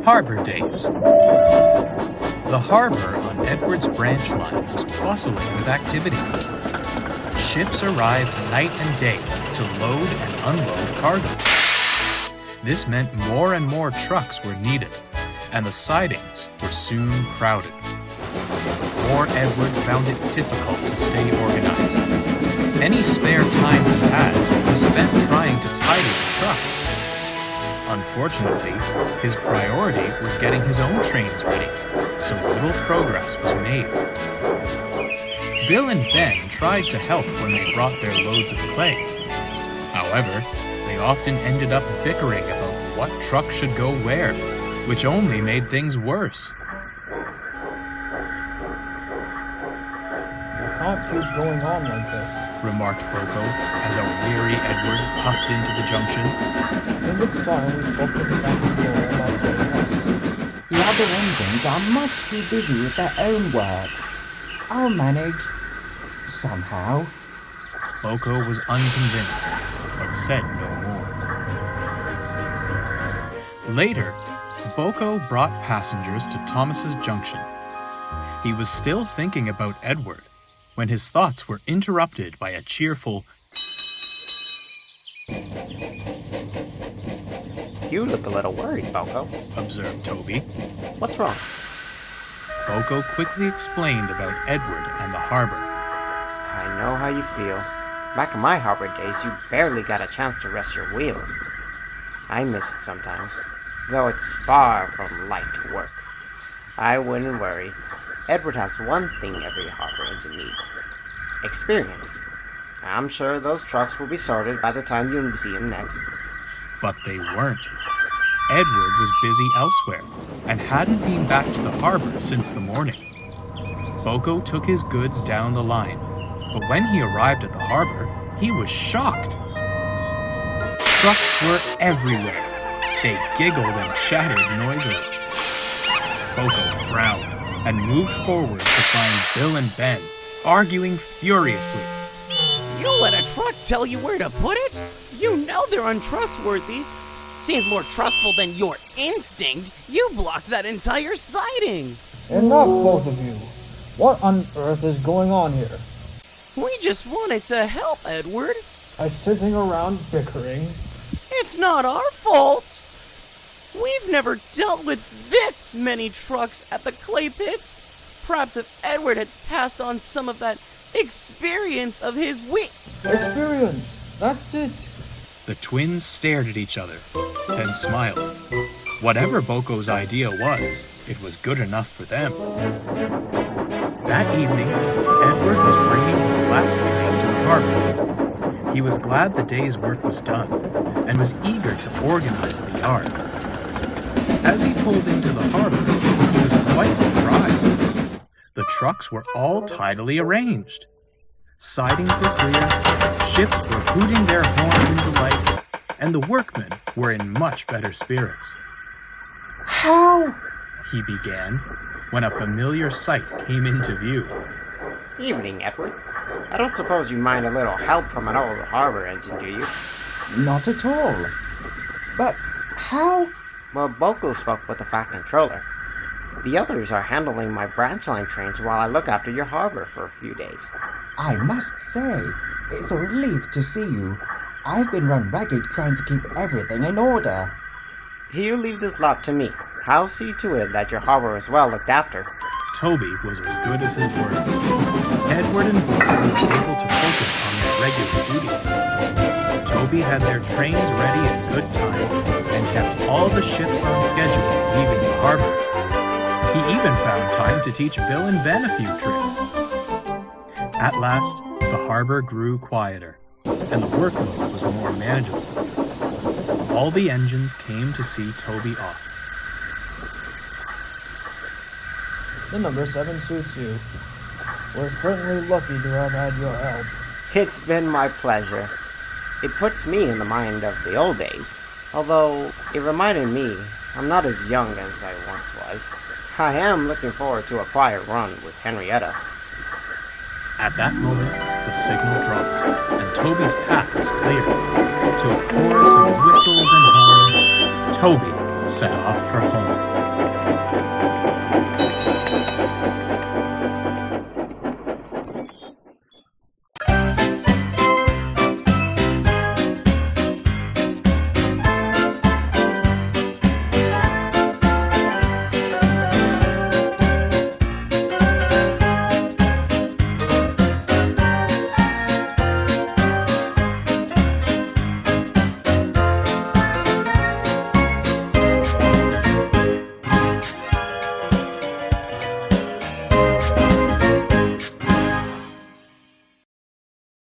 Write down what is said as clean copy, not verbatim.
Harbor Days. The harbor on Edward's branch line was bustling with activity. Ships arrived night and day to load and unload cargo. This meant more and more trucks were needed, and the sidings were soon crowded. Poor Edward found it difficult to stay organized. Any spare time he had was spent trying to tidy the trucks. Unfortunately, his priority was getting his own trains ready, so little progress was made. Bill and Ben tried to help when they brought their loads of clay. However, they often ended up bickering about what truck should go where, which only made things worse. "We can't keep going on like this," remarked Boko as a weary Edward puffed into the junction. "I think it's time we spoke to the back control about going on. The other engines are much too busy with their own work. I'll manage. Somehow." Boko was unconvinced, but said no more. Later, Boko brought passengers to Thomas's junction. He was still thinking about Edward when his thoughts were interrupted by a cheerful, "You look a little worried, Boko," observed Toby. "What's wrong?" Boko quickly explained about Edward and the harbor. "I know how you feel. Back in my harbor days, you barely got a chance to rest your wheels. I miss it sometimes, though it's far from light work. I wouldn't worry. Edward has one thing every harbor engine needs: experience. I'm sure those trucks will be sorted by the time you see him next." But they weren't. Edward was busy elsewhere and hadn't been back to the harbor since the morning. Boko took his goods down the line, but when he arrived at the harbor, he was shocked. Trucks were everywhere. They giggled and chattered noisily. Boko frowned and moved forward to find Bill and Ben arguing furiously. "You let a truck tell you where to put it? You know they're untrustworthy. Seems more trustful than your instinct. You blocked that entire siding." "Enough, both of you. What on earth is going on here? "We just wanted to help, Edward. By sitting around bickering?" It's not our fault. We've never dealt with this many trucks at the clay pits. Perhaps if Edward had passed on some of that experience of his Experience, that's it." The twins stared at each other, then smiled. Whatever Boko's idea was, it was good enough for them. That evening, Edward was bringing his last train to the harbor. He was glad the day's work was done, and was eager to organize the yard. As he pulled into the harbor, he was quite surprised. The trucks were all tidily arranged. Sidings were clear, ships were hooting their horns in delight, and the workmen were in much better spirits. "How?" He began, when a familiar sight came into view. "Evening, Edward. I don't suppose you mind a little help from an old harbor engine, do you?" "Not at all. But how?" "Well, Boko spoke with the Fat Controller. The others are handling my branch line trains while I look after your harbor for a few days." "I must say, it's a relief to see you. I've been run ragged trying to keep everything in order." "You leave this lot to me. I'll see to it that your harbor is well looked after." Toby was as good as his word. Edward and Boko were able to focus on their regular duties. Toby had their trains ready in good time and kept all the ships on schedule leaving the harbor. He even found time to teach Bill and Ben a few tricks. At last, the harbor grew quieter, and the workload was more manageable. All the engines came to see Toby off. "The number 7 suits you. We're certainly lucky to have had your help." "It's been my pleasure. It puts me in the mind of the old days, although it reminded me I'm not as young as I once was. I am looking forward to a quiet run with Henrietta." At that moment, the signal dropped, and Toby's path was clear. To a chorus of whistles and horns, Toby set off for home.